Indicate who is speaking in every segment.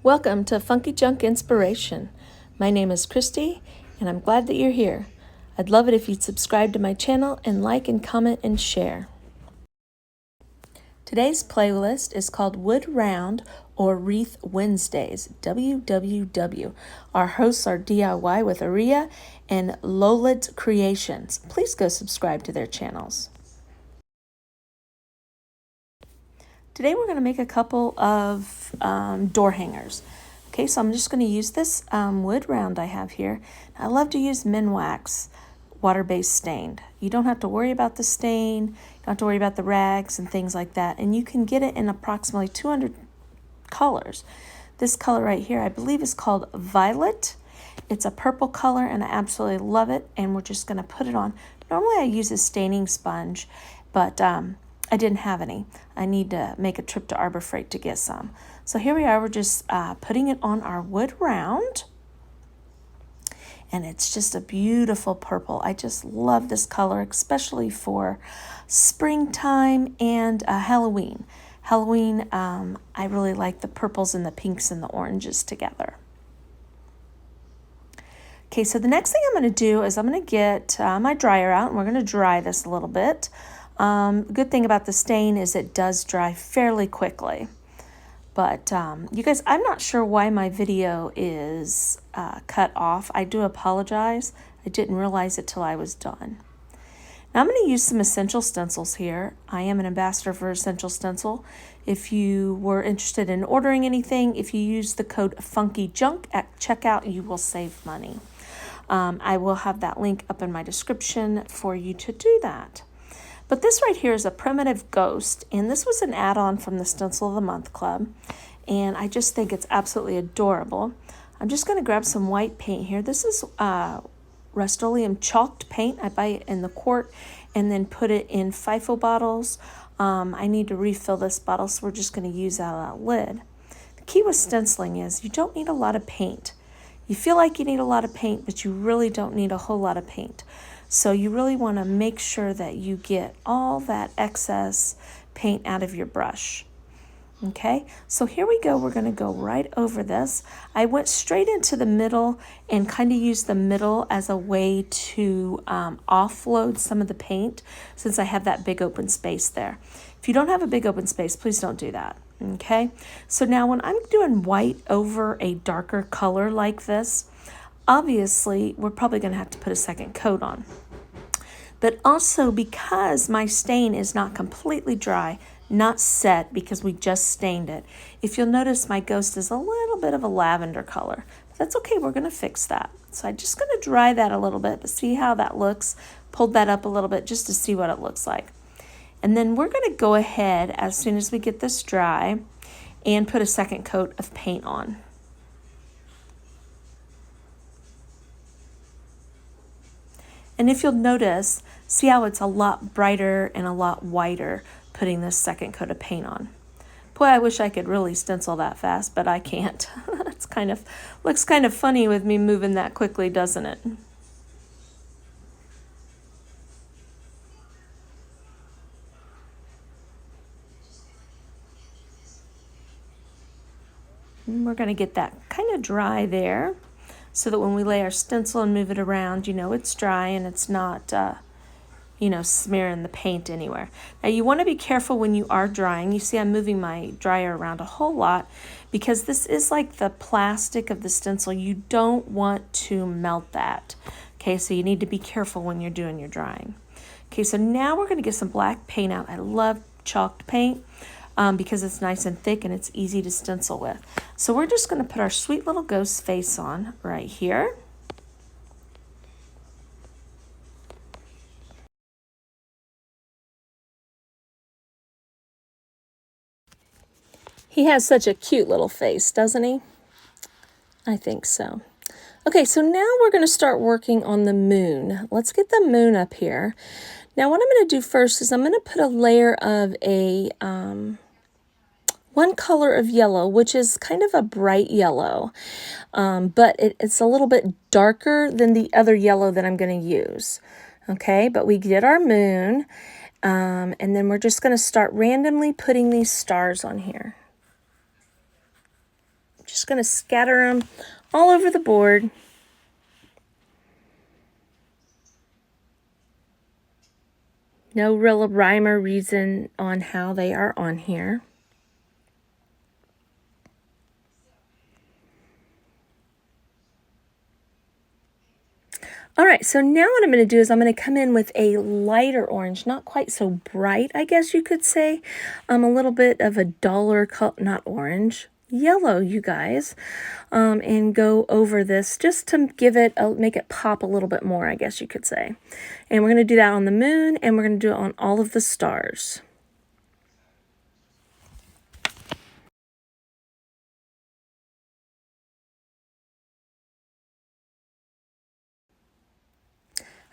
Speaker 1: Welcome to Funky Junk Inspiration. My name is Christy, and I'm glad that you're here. I'd love it if you'd subscribe to my channel and like and comment and share. Today's playlist is called Wood Round or Wreath Wednesdays, WWW. Our hosts are DIY with Aria and Lolid Creations. Please go subscribe to their channels. Today we're going to make a couple of door hangers. Okay, so I'm just going to use this wood round I have here. I love to use Minwax water-based stained. You don't have to worry about the stain, you don't have to worry about the rags and things like that, and you can get it in approximately 200 colors. This color right here I believe is called Violet. It's a purple color and I absolutely love it, and we're just going to put it on. Normally I use a staining sponge, but I didn't have any. I need to make a trip to Arbor Freight to get some. So here we are, we're just putting it on our wood round. And it's just a beautiful purple. I just love this color, especially for springtime and Halloween. Halloween, I really like the purples and the pinks and the oranges together. Okay, so the next thing I'm going to do is I'm going to get my dryer out, and we're going to dry this a little bit. Good thing about the stain is it does dry fairly quickly. But you guys, I'm not sure why my video is cut off. I do apologize. I didn't realize it till I was done. Now I'm going to use some essential stencils here. I am an ambassador for Essential Stencil. If you were interested in ordering anything, if you use the code FUNKYJUNK at checkout, you will save money. I will have that link up in my description for you to do that. But this right here is a primitive ghost, and this was an add-on from the Stencil of the Month Club, and I just think it's absolutely adorable. I'm just going to grab some white paint here. This is Rust-Oleum chalked paint. I buy it in the quart and then put it in FIFO bottles. I need to refill this bottle, so we're just going to use that lid. The key with stenciling is you don't need a lot of paint. You feel like you need a lot of paint, but you really don't need a whole lot of paint. So you really want to make sure that you get all that excess paint out of your brush. Okay, so here we go. We're going to go right over this. I went straight into the middle and kind of used the middle as a way to offload some of the paint, since I have that big open space there. If you don't have a big open space, please don't do that. Okay, so now when I'm doing white over a darker color like this, obviously we're probably going to have to put a second coat on. But also, because my stain is not completely dry, not set because we just stained it, if you'll notice, my ghost is a little bit of a lavender color. That's okay, we're going to fix that. So I'm just going to dry that a little bit, but see how that looks. Pulled that up a little bit just to see what it looks like. And then we're going to go ahead, as soon as we get this dry, and put a second coat of paint on. And if you'll notice, see how it's a lot brighter and a lot whiter putting this second coat of paint on. Boy, I wish I could really stencil that fast, but I can't. It's looks kind of funny with me moving that quickly, doesn't it? And we're going to get that kind of dry there, so that when we lay our stencil and move it around, you know it's dry and it's not, smearing the paint anywhere. Now you want to be careful when you are drying. You see I'm moving my dryer around a whole lot because this is like the plastic of the stencil. You don't want to melt that. Okay, so you need to be careful when you're doing your drying. Okay, so now we're going to get some black paint out. I love chalked paint. Because it's nice and thick and it's easy to stencil with. So we're just going to put our sweet little ghost face on right here. He has such a cute little face, doesn't he? I think so. Okay, so now we're going to start working on the moon. Let's get the moon up here. Now what I'm going to do first is I'm going to put a layer of one color of yellow, which is kind of a bright yellow, but it's a little bit darker than the other yellow that I'm going to use. Okay, but we get our moon, and then we're just going to start randomly putting these stars on here. Just going to scatter them all over the board. No real rhyme or reason on how they are on here. All right, so now what I'm going to do is I'm going to come in with a lighter orange, not quite so bright, I guess you could say. A little bit of a duller color, not orange, yellow, you guys, and go over this just to give it, make it pop a little bit more, I guess you could say. And we're going to do that on the moon, and we're going to do it on all of the stars.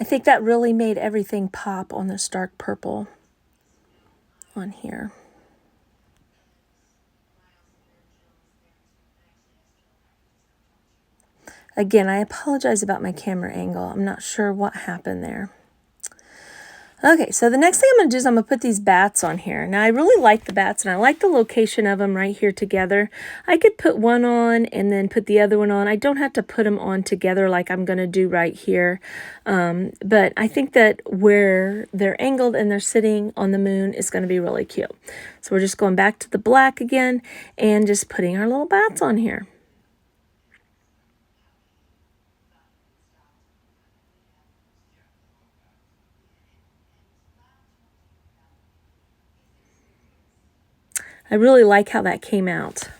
Speaker 1: I think that really made everything pop on this dark purple on here. Again, I apologize about my camera angle. I'm not sure what happened there. Okay, so the next thing I'm going to do is I'm going to put these bats on here. Now, I really like the bats, and I like the location of them right here together. I could put one on and then put the other one on. I don't have to put them on together like I'm going to do right here. But I think that where they're angled and they're sitting on the moon is going to be really cute. So we're just going back to the black again and just putting our little bats on here. I really like how that came out.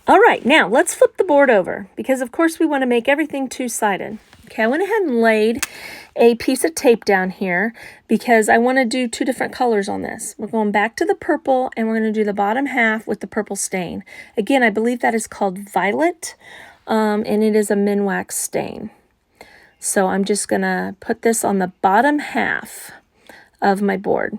Speaker 1: All right, now let's flip the board over because, of course, we want to make everything two-sided. Okay, I went ahead and laid a piece of tape down here because I want to do two different colors on this. We're going back to the purple, and we're going to do the bottom half with the purple stain. Again, I believe that is called Violet, and it is a Minwax stain. So I'm just going to put this on the bottom half of my board.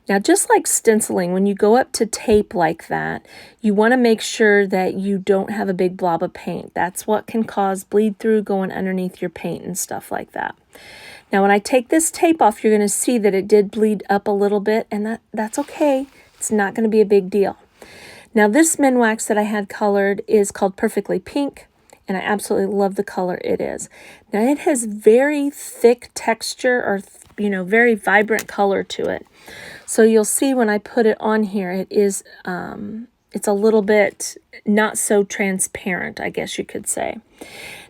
Speaker 1: Now, just like stenciling, when you go up to tape like that, you want to make sure that you don't have a big blob of paint. That's what can cause bleed through going underneath your paint and stuff like that. Now, when I take this tape off, you're going to see that it did bleed up a little bit, and that's okay. It's not going to be a big deal. Now, this Minwax that I had colored is called Perfectly Pink, and I absolutely love the color it is. Now, it has very thick texture or, very vibrant color to it. So you'll see when I put it on here, it is, it's a little bit not so transparent, I guess you could say.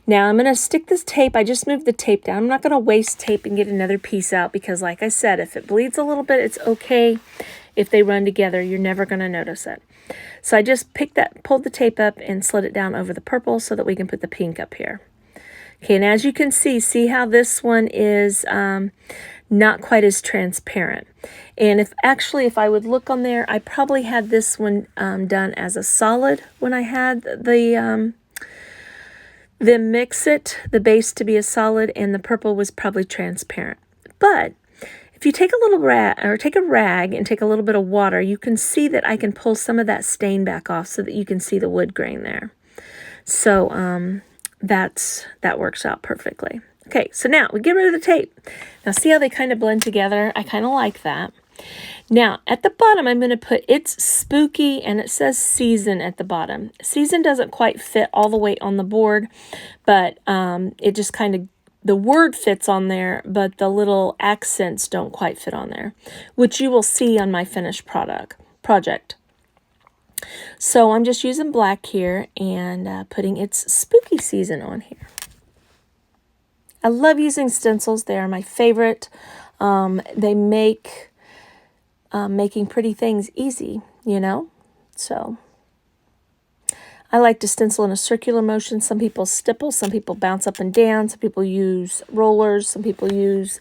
Speaker 1: Now I'm going to stick this tape. I just moved the tape down. I'm not going to waste tape and get another piece out because, like I said, if it bleeds a little bit, it's okay. If they run together, you're never going to notice it. So I just pulled the tape up and slid it down over the purple so that we can put the pink up here. Okay, and as you can see how this one is not quite as transparent. And if I would look on there, I probably had this one done as a solid when I had the mix it, the base to be a solid, and the purple was probably transparent. But if you take a little rag and take a little bit of water, you can see that I can pull some of that stain back off so that you can see the wood grain there. So that works out perfectly. Okay, so now we get rid of the tape. Now see how they kind of blend together? I kind of like that. Now at the bottom, I'm going to put It's Spooky, and it says Season at the bottom. Season doesn't quite fit all the way on the board, but it just kind of, the word fits on there, but the little accents don't quite fit on there, which you will see on my finished project. So I'm just using black here and putting It's Spooky Season on here. I love using stencils. They are my favorite. They make making pretty things easy, So I like to stencil in a circular motion. Some people stipple, some people bounce up and down, some people use rollers, some people use,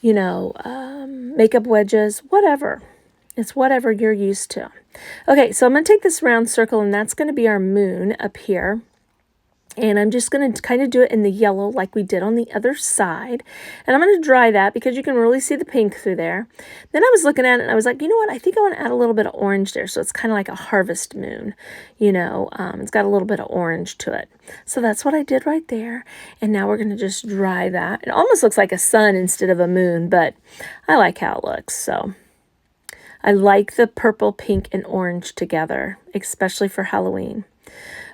Speaker 1: makeup wedges, whatever. It's whatever you're used to. Okay, so I'm going to take this round circle, and that's going to be our moon up here. And I'm just going to kind of do it in the yellow like we did on the other side. And I'm going to dry that because you can really see the pink through there. Then I was looking at it and I was like, you know what? I think I want to add a little bit of orange there. So it's kind of like a harvest moon, it's got a little bit of orange to it. So that's what I did right there. And now we're going to just dry that. It almost looks like a sun instead of a moon, but I like how it looks. So, I like the purple, pink, and orange together, especially for Halloween.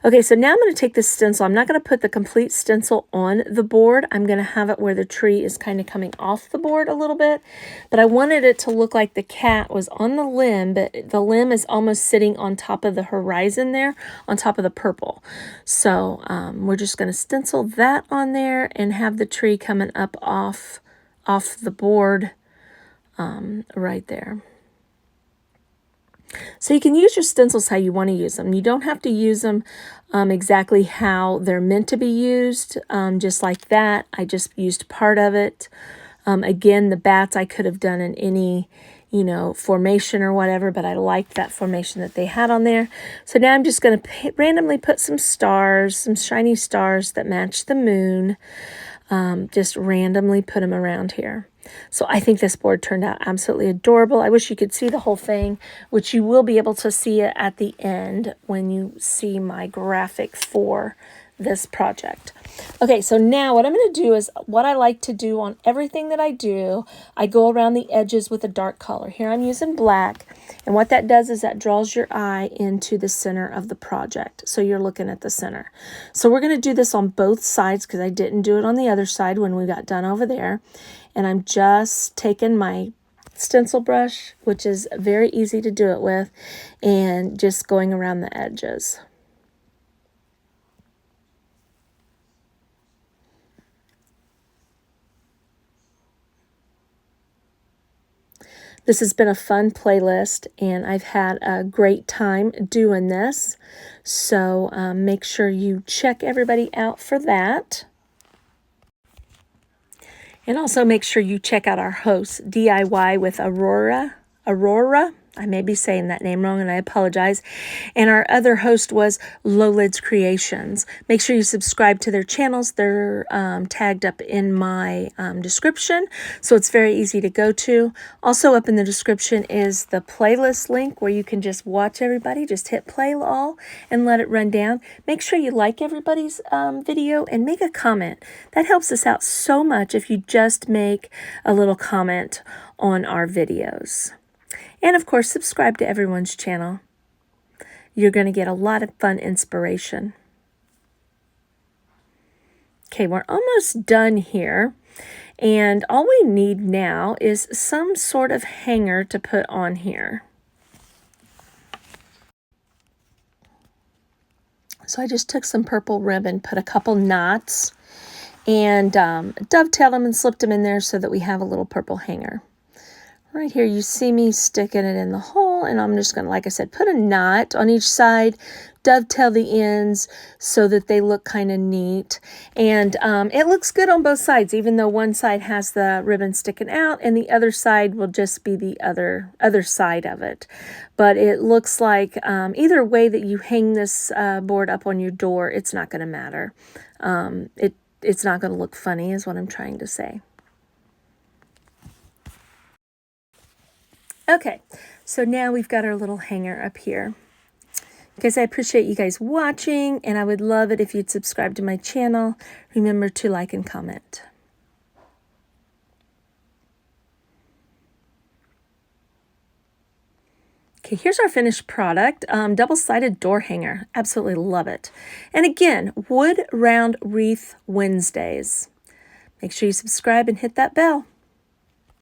Speaker 1: Okay, so now I'm going to take this stencil. I'm not going to put the complete stencil on the board. I'm going to have it where the tree is kind of coming off the board a little bit. But I wanted it to look like the cat was on the limb, but the limb is almost sitting on top of the horizon there, on top of the purple. So we're just going to stencil that on there and have the tree coming up off the board right there. So you can use your stencils how you want to use them. You don't have to use them exactly how they're meant to be used, just like that. I just used part of it. Again, the bats I could have done in any, formation or whatever, but I liked that formation that they had on there. So now I'm just going to randomly put some stars, some shiny stars that match the moon. Just randomly put them around here. So I think this board turned out absolutely adorable. I wish you could see the whole thing, which you will be able to see it at the end when you see my graphic for this project. Okay, so now what I'm going to do is what I like to do on everything that I do. I go around the edges with a dark color. Here I'm using black, and what that does is that draws your eye into the center of the project. So you're looking at the center. So we're going to do this on both sides because I didn't do it on the other side when we got done over there. And I'm just taking my stencil brush, which is very easy to do it with, and just going around the edges. This has been a fun playlist, and I've had a great time doing this. So make sure you check everybody out for that. And also make sure you check out our host, DIY with Aurora. I may be saying that name wrong, and I apologize. And our other host was Low Lids Creations. Make sure you subscribe to their channels. They're tagged up in my description, so it's very easy to go to. Also up in the description is the playlist link where you can just watch everybody. Just hit play all and let it run down. Make sure you like everybody's video and make a comment. That helps us out so much if you just make a little comment on our videos. And of course, subscribe to everyone's channel. You're going to get a lot of fun inspiration. Okay, we're almost done here. And all we need now is some sort of hanger to put on here. So I just took some purple ribbon, put a couple knots, and dovetailed them and slipped them in there so that we have a little purple hanger. Right here, you see me sticking it in the hole, and I'm just going to, like I said, put a knot on each side, dovetail the ends so that they look kind of neat. And it looks good on both sides, even though one side has the ribbon sticking out and the other side will just be the other side of it. But it looks like either way that you hang this board up on your door, it's not going to matter. It's not going to look funny is what I'm trying to say. Okay, so now we've got our little hanger up here. Guys, I appreciate you guys watching, and I would love it if you'd subscribe to my channel. Remember to like and comment. Okay, here's our finished product, double-sided door hanger. Absolutely love it. And again, Wood Round Wreath Wednesdays. Make sure you subscribe and hit that bell.